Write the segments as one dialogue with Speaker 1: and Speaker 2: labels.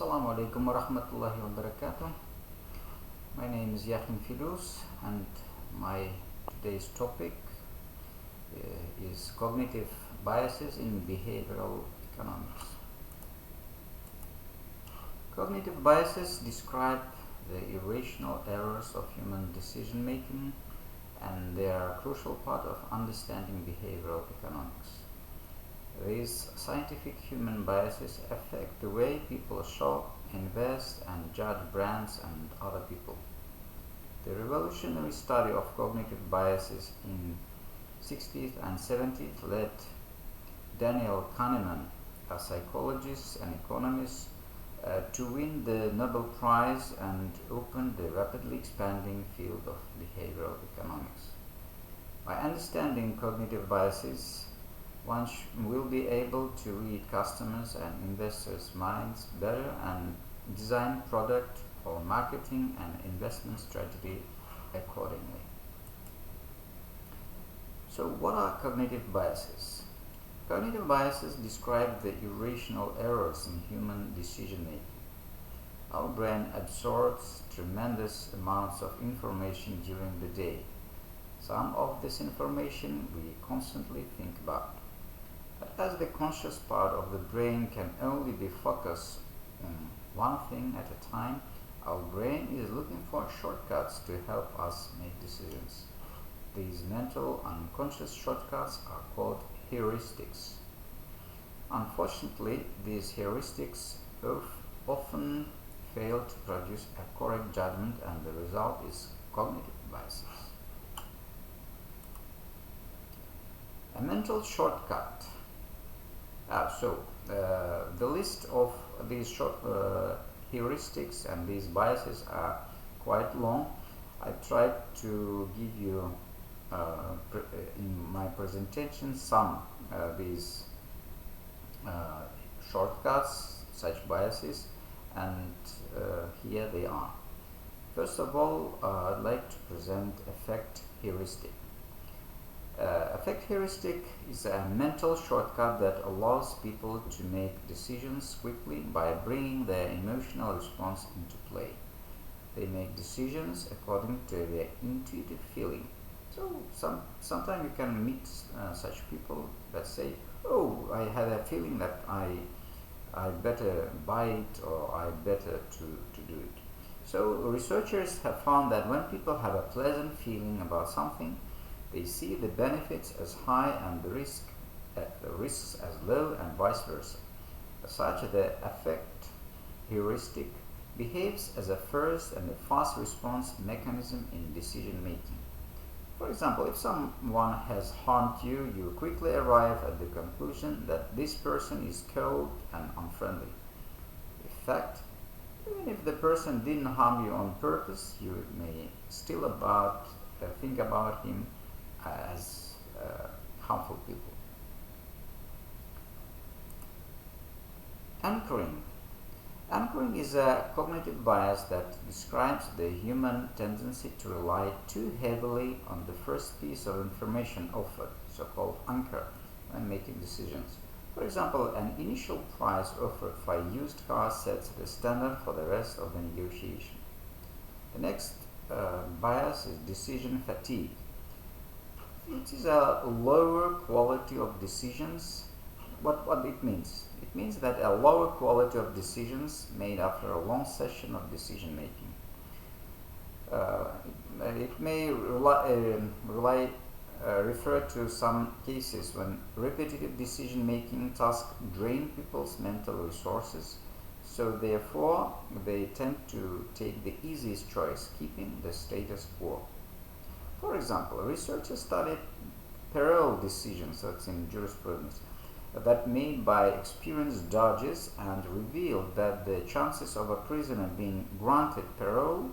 Speaker 1: Assalamu alaikum wa rahmatullahi wa barakatuh. My name is Yahin Filus, and my today's topic is cognitive biases in behavioral economics. Cognitive biases describe the irrational errors of human decision making, and they are a crucial part of understanding behavioral economics. These scientific human biases affect the way people shop, invest, and judge brands and other people. The revolutionary study of cognitive biases in 60s and 70s led Daniel Kahneman, a psychologist and economist, to win the Nobel Prize and open the rapidly expanding field of behavioral economics. By understanding cognitive biases, one will be able to read customers' and investors' minds better and design product or marketing and investment strategy accordingly. So, what are cognitive biases? Cognitive biases describe the irrational errors in human decision making. Our brain absorbs tremendous amounts of information during the day. Some of this information we constantly think about. But as the conscious part of the brain can only be focused on one thing at a time, our brain is looking for shortcuts to help us make decisions. These mental unconscious shortcuts are called heuristics. Unfortunately, these heuristics often fail to produce a correct judgment, and the result is cognitive biases. A mental shortcut. The list of these heuristics and these biases are quite long. I tried to give you in my presentation some these shortcuts, such biases, and here they are. First of all, I'd like to present affect heuristic. Affect heuristic is a mental shortcut that allows people to make decisions quickly by bringing their emotional response into play. They make decisions according to their intuitive feeling. So sometimes you can meet such people that say, "Oh, I had a feeling that I better buy it, or I better to do it." So researchers have found that when people have a pleasant feeling about something, they see the benefits as high and the risks as low, and vice versa. As such, the affect heuristic behaves as a first and a fast response mechanism in decision making. For example, if someone has harmed you, you quickly arrive at the conclusion that this person is cold and unfriendly. In fact, even if the person didn't harm you on purpose, you may still think about him as harmful people. Anchoring. Anchoring is a cognitive bias that describes the human tendency to rely too heavily on the first piece of information offered, so-called anchor, when making decisions. For example, an initial price offered for a used car sets the standard for the rest of the negotiation. The next bias is decision fatigue. It is a lower quality of decisions. What it means? It means that a lower quality of decisions made after a long session of decision making. It may refer to some cases when repetitive decision making tasks drain people's mental resources, so therefore they tend to take the easiest choice, keeping the status quo. For example, researchers studied parole decisions, that's in jurisprudence, that made by experienced judges, and revealed that the chances of a prisoner being granted parole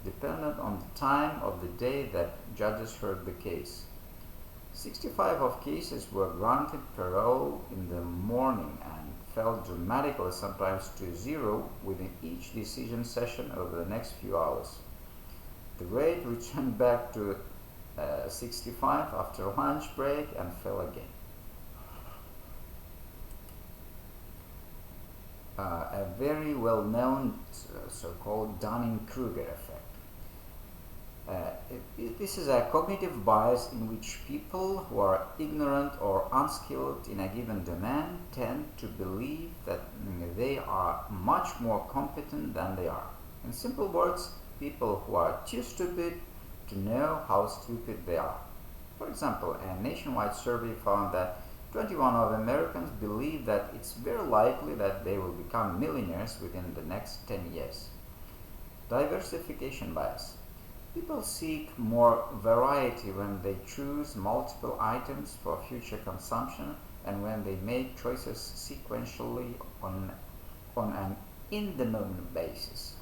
Speaker 1: depended on the time of the day that judges heard the case. 65 of cases were granted parole in the morning and fell dramatically, sometimes to zero, within each decision session over the next few hours. The rate returned back to 65 after lunch break and fell again. a very well-known so-called Dunning-Kruger effect. This is a cognitive bias in which people who are ignorant or unskilled in a given domain tend to believe that they are much more competent than they are. In simple words, people who are too stupid to know how stupid they are. For example, a nationwide survey found that 21 of Americans believe that it's very likely that they will become millionaires within the next 10 years. Diversification bias. People seek more variety when they choose multiple items for future consumption and when they make choices sequentially on an in-the-moment basis.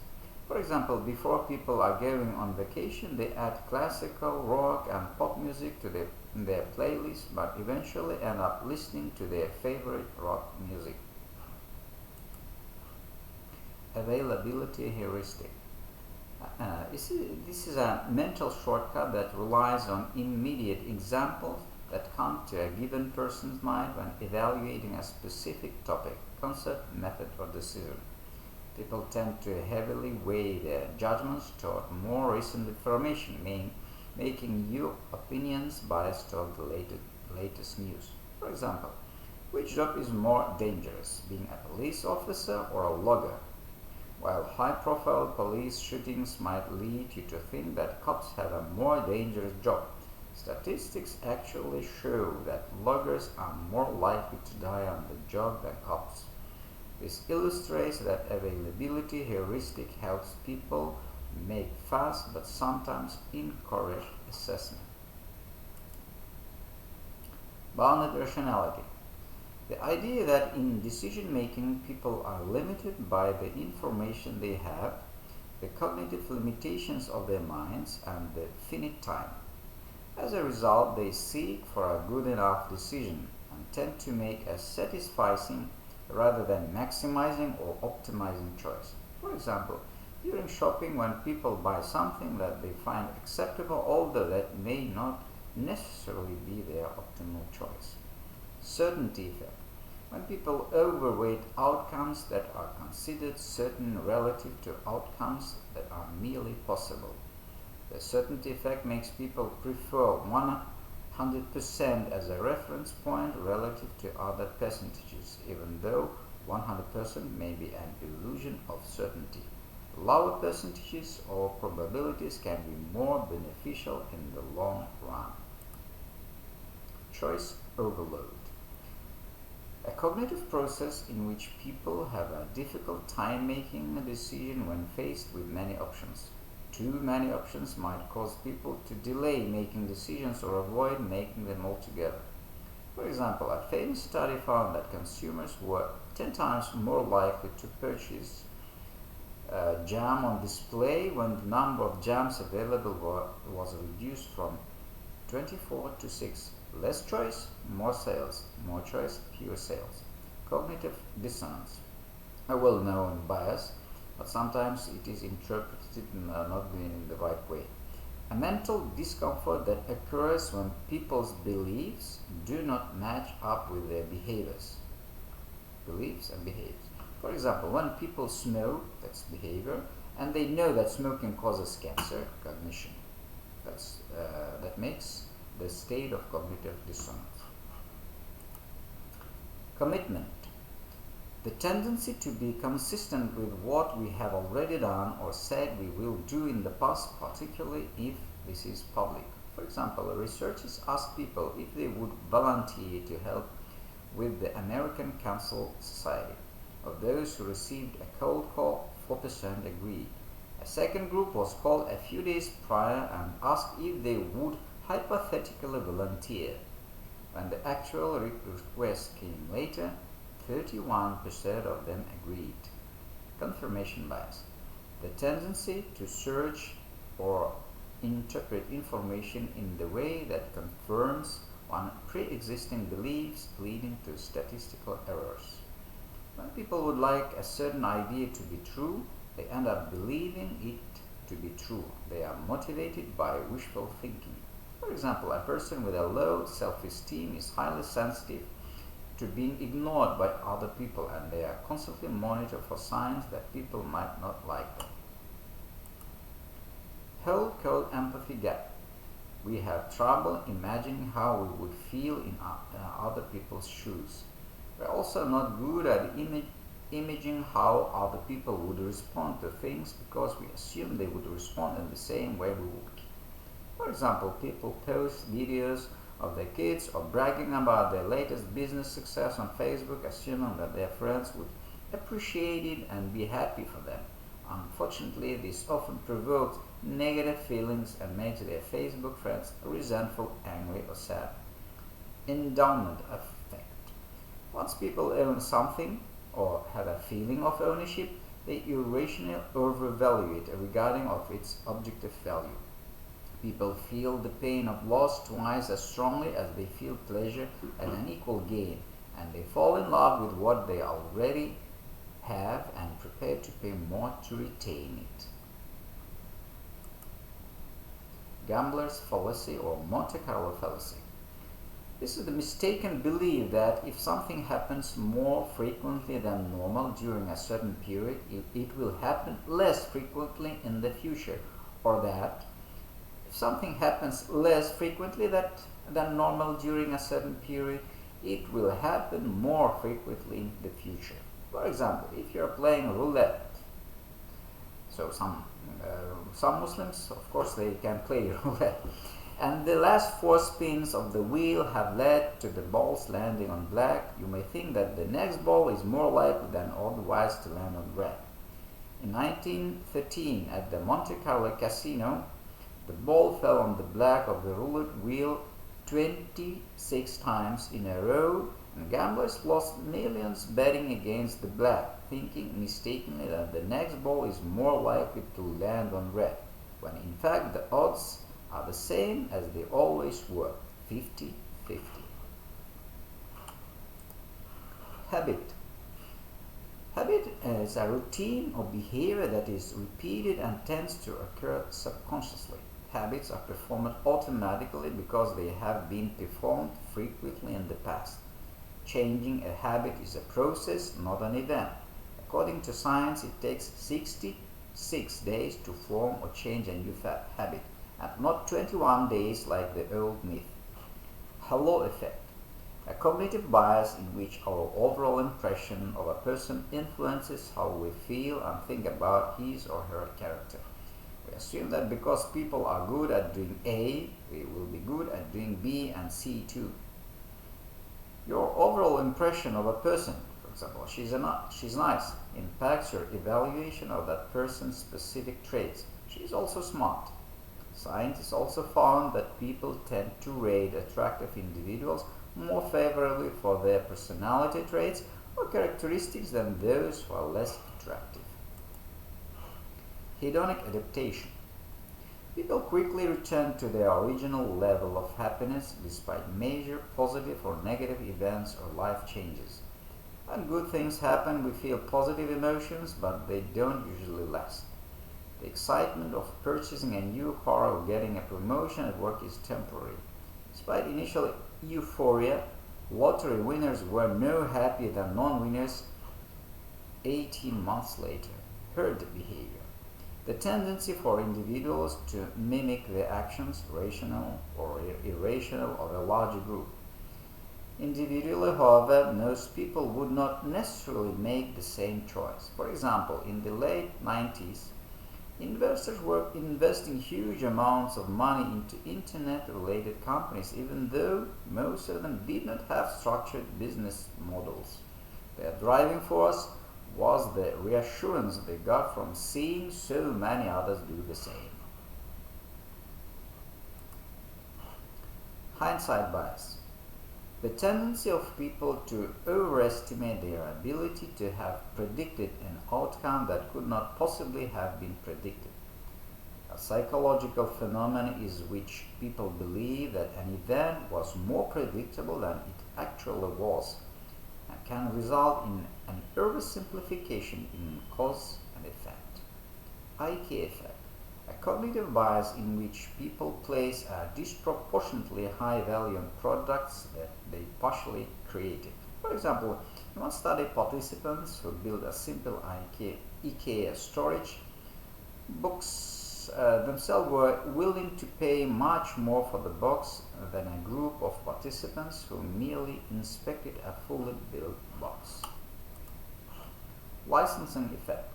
Speaker 1: For example, before people are going on vacation, they add classical, rock, and pop music to their playlist, but eventually end up listening to their favorite rock music. Availability heuristic. This is a mental shortcut that relies on immediate examples that come to a given person's mind when evaluating a specific topic, concept, method, or decision. People tend to heavily weigh their judgments toward more recent information, making new opinions biased toward the latest news. For example, which job is more dangerous, being a police officer or a logger? While high-profile police shootings might lead you to think that cops have a more dangerous job, statistics actually show that loggers are more likely to die on the job than cops. This illustrates that availability heuristic helps people make fast but sometimes incorrect assessments. Bounded rationality. The idea that in decision making people are limited by the information they have, the cognitive limitations of their minds, and the finite time. As a result, they seek for a good enough decision and tend to make a satisfying rather than maximizing or optimizing choice. For example, during shopping, when people buy something that they find acceptable, although that may not necessarily be their optimal choice. Certainty effect. When people overweight outcomes that are considered certain relative to outcomes that are merely possible. The certainty effect makes people prefer 100% as a reference point relative to other percentages, even though 100% may be an illusion of certainty. Lower percentages or probabilities can be more beneficial in the long run. Choice overload. A cognitive process in which people have a difficult time making a decision when faced with many options. Too many options might cause people to delay making decisions or avoid making them altogether. For example, a famous study found that consumers were 10 times more likely to purchase jam on display when the number of jams available was reduced from 24 to 6. Less choice, more sales. More choice, fewer sales. Cognitive dissonance. A well-known bias, but sometimes it is interpreted not in the right way. A mental discomfort that occurs when people's beliefs do not match up with their behaviors. Beliefs and behaviors. For example, when people smoke, that's behavior, and they know that smoking causes cancer, cognition. That makes the state of cognitive dissonance. Commitment. The tendency to be consistent with what we have already done or said we will do in the past, particularly if this is public. For example, researchers asked people if they would volunteer to help with the American Cancer Society. Of those who received a cold call, 4% agreed. A second group was called a few days prior and asked if they would hypothetically volunteer. When the actual request came later, 31% of them agreed. Confirmation bias. The tendency to search or interpret information in the way that confirms one pre-existing beliefs, leading to statistical errors. When people would like a certain idea to be true, they end up believing it to be true. They are motivated by wishful thinking. For example, a person with a low self-esteem is highly sensitive to being ignored by other people, and they are constantly monitored for signs that people might not like them. Whole cold empathy gap. We have trouble imagining how we would feel in other people's shoes. We're also not good at imaging how other people would respond to things because we assume they would respond in the same way we would. For example, people post videos of their kids or bragging about their latest business success on Facebook, assuming that their friends would appreciate it and be happy for them. Unfortunately, this often provokes negative feelings and makes their Facebook friends resentful, angry, or sad. Endowment effect. Once people own something or have a feeling of ownership, they irrationally overvalue it regarding of its objective value. People feel the pain of loss twice as strongly as they feel pleasure at an equal gain, and they fall in love with what they already have and prepare to pay more to retain it. Gambler's fallacy or Monte Carlo fallacy. This is the mistaken belief that if something happens more frequently than normal during a certain period, it will happen less frequently in the future, or that if something happens less frequently than normal during a certain period, it will happen more frequently in the future. For example, if you are playing roulette, so some Muslims, of course, they can play roulette, and the last 4 spins of the wheel have led to the balls landing on black, you may think that the next ball is more likely than otherwise to land on red. In 1913, at the Monte Carlo Casino, the ball fell on the black of the roulette wheel 26 times in a row, and gamblers lost millions betting against the black, thinking mistakenly that the next ball is more likely to land on red, when in fact the odds are the same as they always were, 50-50. Habit. Habit is a routine or behavior that is repeated and tends to occur subconsciously. Habits are performed automatically because they have been performed frequently in the past. Changing a habit is a process, not an event. According to science, it takes 66 days to form or change a new habit, and not 21 days like the old myth. Halo effect. A cognitive bias in which our overall impression of a person influences how we feel and think about his or her character. We assume that because people are good at doing A, they will be good at doing B and C too. Your overall impression of a person, for example, she's nice, impacts your evaluation of that person's specific traits. She's also smart. Scientists also found that people tend to rate attractive individuals more favorably for their personality traits or characteristics than those who are less attractive. Hedonic adaptation. People quickly return to their original level of happiness despite major positive or negative events or life changes. When good things happen, we feel positive emotions, but they don't usually last. The excitement of purchasing a new car or getting a promotion at work is temporary. Despite initial euphoria, lottery winners were no happier than non-winners 18 months later. Herd behavior. The tendency for individuals to mimic the actions, rational or irrational, of a larger group. Individually, however, most people would not necessarily make the same choice. For example, in the late 90s, investors were investing huge amounts of money into internet-related companies, even though most of them did not have structured business models. Their driving force was the reassurance they got from seeing so many others do the same. Hindsight bias. The tendency of people to overestimate their ability to have predicted an outcome that could not possibly have been predicted. A psychological phenomenon is which people believe that an event was more predictable than it actually was, and can result in an oversimplification in cause and effect. IK effect. A cognitive bias in which people place a disproportionately high value on products that they partially created. For example, in one study, participants who built a simple IKEA storage box themselves were willing to pay much more for the box than a group of participants who merely inspected a fully built box. Licensing effect.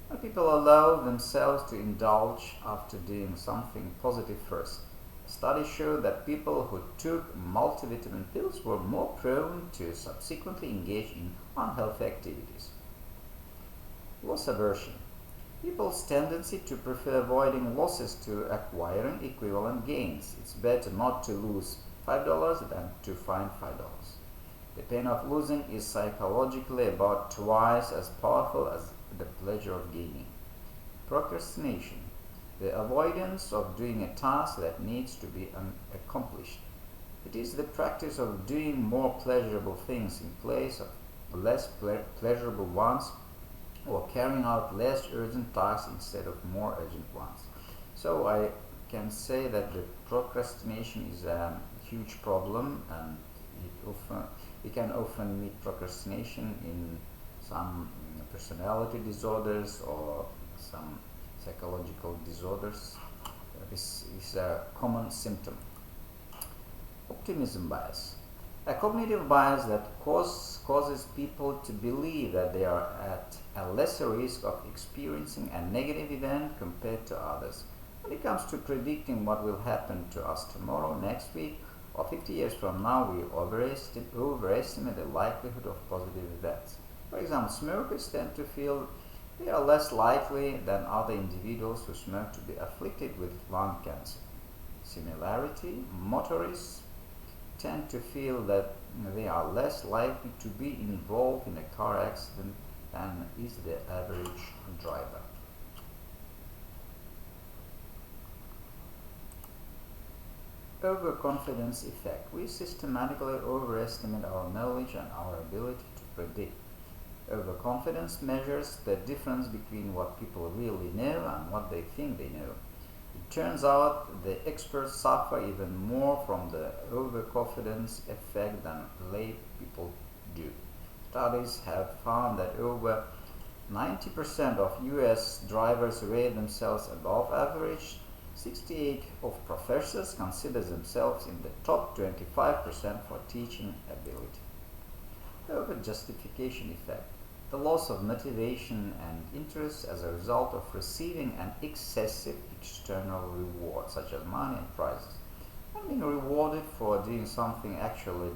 Speaker 1: When people allow themselves to indulge after doing something positive first, studies show that people who took multivitamin pills were more prone to subsequently engage in unhealthy activities. Loss aversion. People's tendency to prefer avoiding losses to acquiring equivalent gains. It's better not to lose $5 than to find $5. The pain of losing is psychologically about twice as powerful as the pleasure of gaining. Procrastination. The avoidance of doing a task that needs to be accomplished. It is the practice of doing more pleasurable things in place of less pleasurable ones, or carrying out less urgent tasks instead of more urgent ones. So I can say that the procrastination is a huge problem, and we can often meet procrastination in some personality disorders or some psychological disorders. This is a common symptom. Optimism bias. A cognitive bias that causes people to believe that they are at a lesser risk of experiencing a negative event compared to others. When it comes to predicting what will happen to us tomorrow, next week, or 50 years from now, we overestimate the likelihood of positive events. For example, smokers tend to feel they are less likely than other individuals who smoke to be afflicted with lung cancer. Similarity, motorists tend to feel that they are less likely to be involved in a car accident than is the average driver. Overconfidence effect. We systematically overestimate our knowledge and our ability to predict. Overconfidence measures the difference between what people really know and what they think they know. It turns out the experts suffer even more from the overconfidence effect than lay people do. Studies have found that over 90% of US drivers rate themselves above average. 68 of professors consider themselves in the top 25% for teaching ability. Over-justification effect. The loss of motivation and interest as a result of receiving an excessive external reward, such as money and prizes. And being rewarded for doing something actually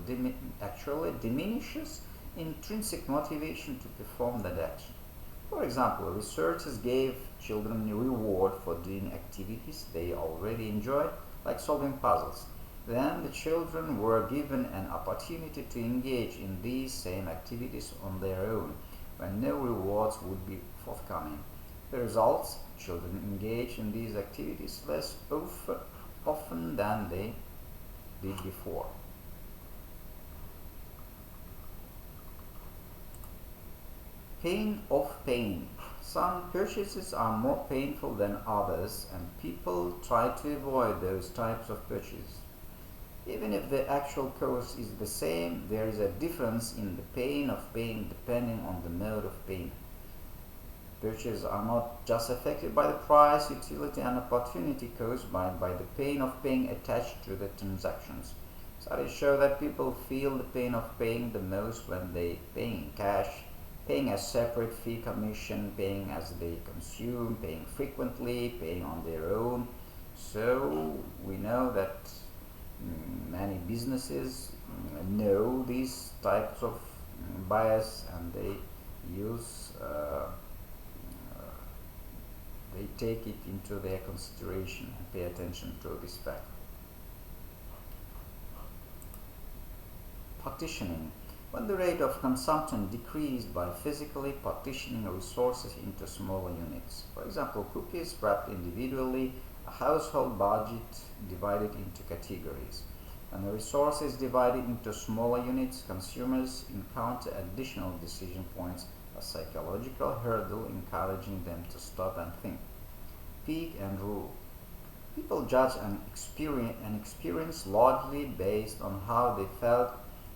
Speaker 1: diminishes intrinsic motivation to perform that action. For example, researchers gave children a reward for doing activities they already enjoyed, like solving puzzles. Then the children were given an opportunity to engage in these same activities on their own, when no rewards would be forthcoming. The results: children engage in these activities less often than they did before. Pain of pain. Some purchases are more painful than others, and people try to avoid those types of purchases. Even if the actual cost is the same, there is a difference in the pain of paying depending on the mode of payment. Purchases are not just affected by the price, utility, and opportunity caused by the pain of paying attached to the transactions. Studies show that people feel the pain of paying the most when they pay in cash, paying a separate fee commission, paying as they consume, paying frequently, paying on their own. So we know that many businesses know these types of bias, and they use they take it into their consideration and pay attention to this fact. Partitioning. When the rate of consumption decreased by physically partitioning resources into smaller units. For example, cookies wrapped individually, a household budget divided into categories. When the resource is divided into smaller units, consumers encounter additional decision points, a psychological hurdle encouraging them to stop and think. Peak and rule. People judge an experience largely based on how they felt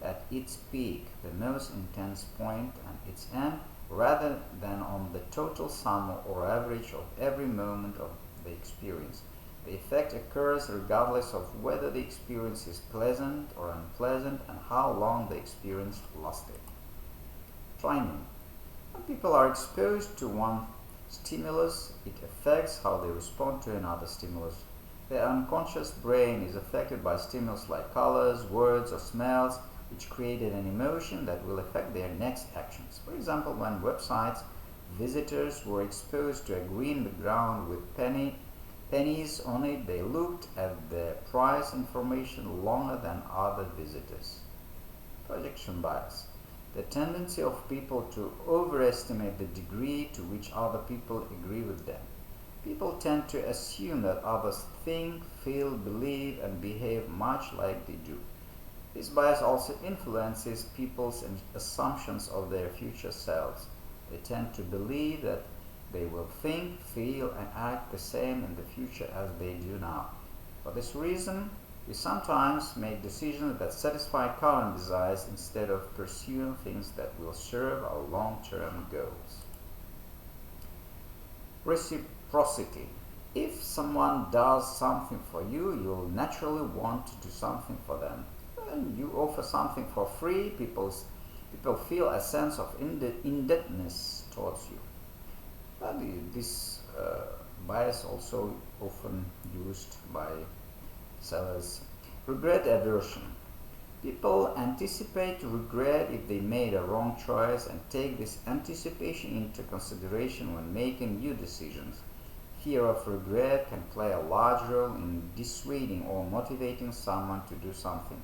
Speaker 1: at its peak, the most intense point, and its end, rather than on the total sum or average of every moment of the experience. The effect occurs regardless of whether the experience is pleasant or unpleasant and how long the experience lasted. Training. When people are exposed to one stimulus, it affects how they respond to another stimulus. The unconscious brain is affected by stimulus like colors, words, or smells, which created an emotion that will affect their next actions. For example, when websites visitors were exposed to a green background with pennies on it, they looked at the price information longer than other visitors. Projection bias. The tendency of people to overestimate the degree to which other people agree with them. People tend to assume that others think, feel, believe, and behave much like they do. This bias also influences people's assumptions of their future selves. They tend to believe that they will think, feel, and act the same in the future as they do now. For this reason, we sometimes make decisions that satisfy current desires instead of pursuing things that will serve our long-term goals. Reciprocity. If someone does something for you, you'll naturally want to do something for them. When you offer something for free, people feel a sense of indebtedness towards you. But this bias also often used by sellers. Regret aversion. People anticipate regret if they made a wrong choice and take this anticipation into consideration when making new decisions. Fear of regret can play a large role in dissuading or motivating someone to do something.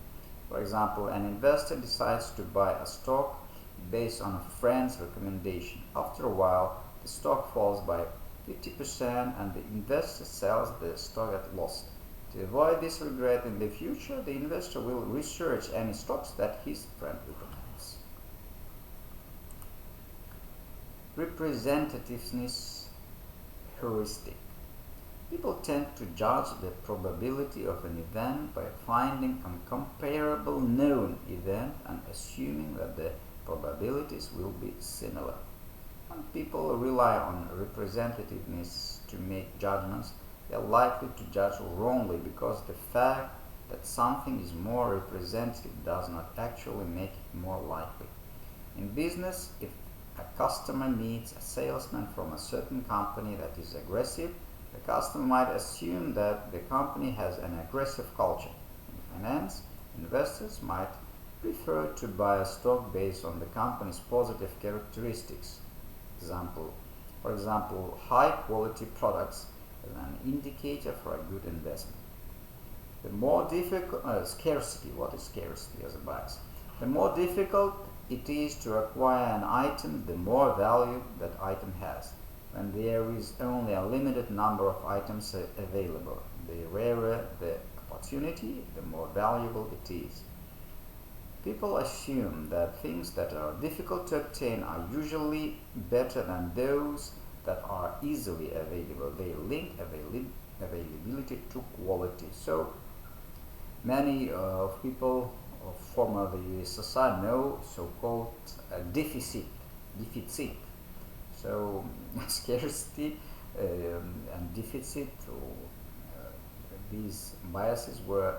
Speaker 1: For example, an investor decides to buy a stock based on a friend's recommendation. After a while, the stock falls by 50% and the investor sells the stock at loss. To avoid this regret in the future, the investor will research any stocks that his friend recommends. Representativeness heuristic. People tend to judge the probability of an event by finding a comparable known event and assuming that the probabilities will be similar. When people rely on representativeness to make judgments, they are likely to judge wrongly because the fact that something is more representative does not actually make it more likely. In business, if a customer meets a salesman from a certain company that is aggressive, the customer might assume that the company has an aggressive culture. In finance, investors might prefer to buy a stock based on the company's positive characteristics. For example, high-quality products as an indicator for a good investment. The more difficult scarcity. What is scarcity as a bias? The more difficult it is to acquire an item, the more value that item has. When there is only a limited number of items available, the rarer the opportunity, the more valuable it is. People assume that things that are difficult to obtain are usually better than those that are easily available. They link availability to quality. So many people of former USSR know so-called deficit. So scarcity and deficit, these biases were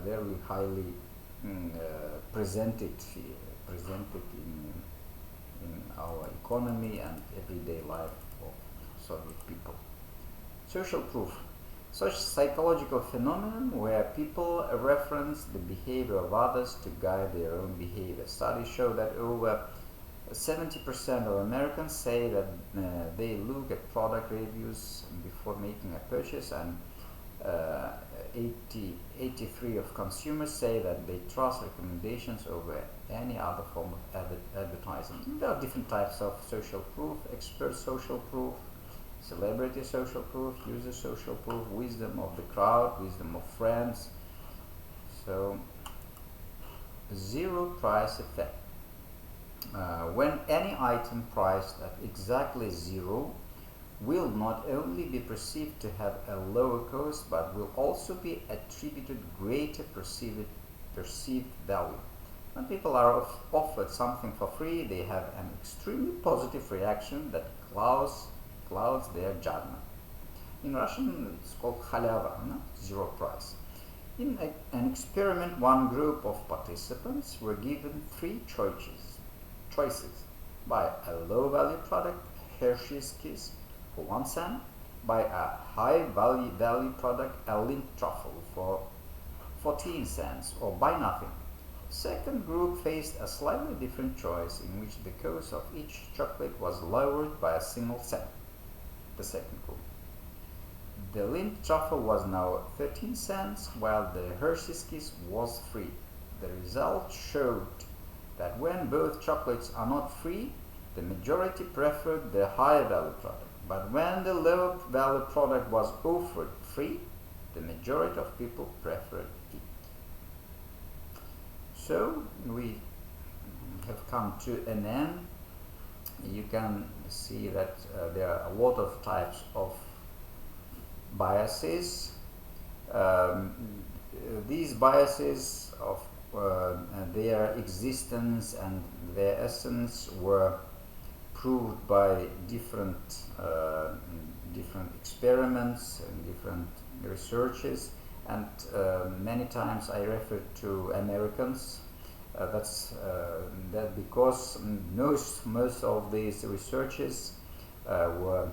Speaker 1: very highly presented in our economy and everyday life of Soviet people. Social proof. Such psychological phenomenon where people reference the behavior of others to guide their own behavior. Studies show that over 70% of Americans say that they look at product reviews before making a purchase, and 83% of consumers say that they trust recommendations over any other form of advertising. There are different types of social proof: expert social proof, celebrity social proof, user social proof, wisdom of the crowd, wisdom of friends. So, zero price effect. When any item priced at exactly zero will not only be perceived to have a lower cost but will also be attributed greater perceived perceived value. When people are offered something for free, they have an extremely positive reaction that clouds their judgment. In Russian, it's called halava, no? Zero price. In an experiment, one group of participants were given three choices: buy a low-value product, Hershey's Kiss, for 1 cent; buy a high-value product, a Lindt truffle, for 14 cents, or buy nothing. The second group faced a slightly different choice in which the cost of each chocolate was lowered by a single cent. The second group. The Lindt truffle was now 13 cents, while the Hershey's Kiss was free. The results showed that when both chocolates are not free, the majority preferred the higher value product. But when the lower value product was offered free, the majority of people preferred it. So we have come to an end. You can see that there are a lot of types of biases. These biases of their existence and their essence were proved by different experiments and different researches, and many times I refer to Americans. That because most of these researches were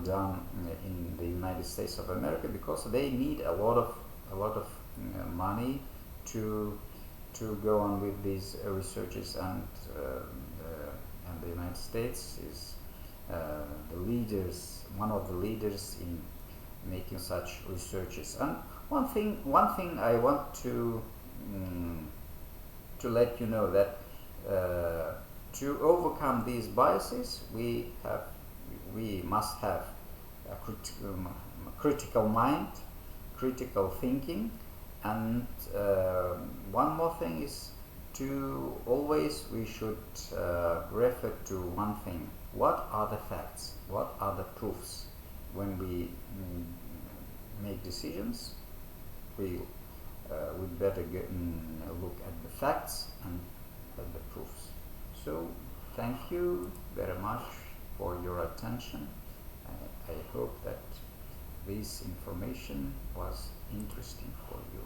Speaker 1: done in the United States of America, because they need a lot of money to go on with these researches, and the United States is one of the leaders in making such researches. And one thing I want to let you know, that to overcome these biases, we must have a critical mind, critical thinking, and one more thing is we should refer to one thing: what are the facts, what are the proofs. When we make decisions, we'd better look at the facts and at the proofs. So thank you very much for your attention. I hope that this information was interesting for you.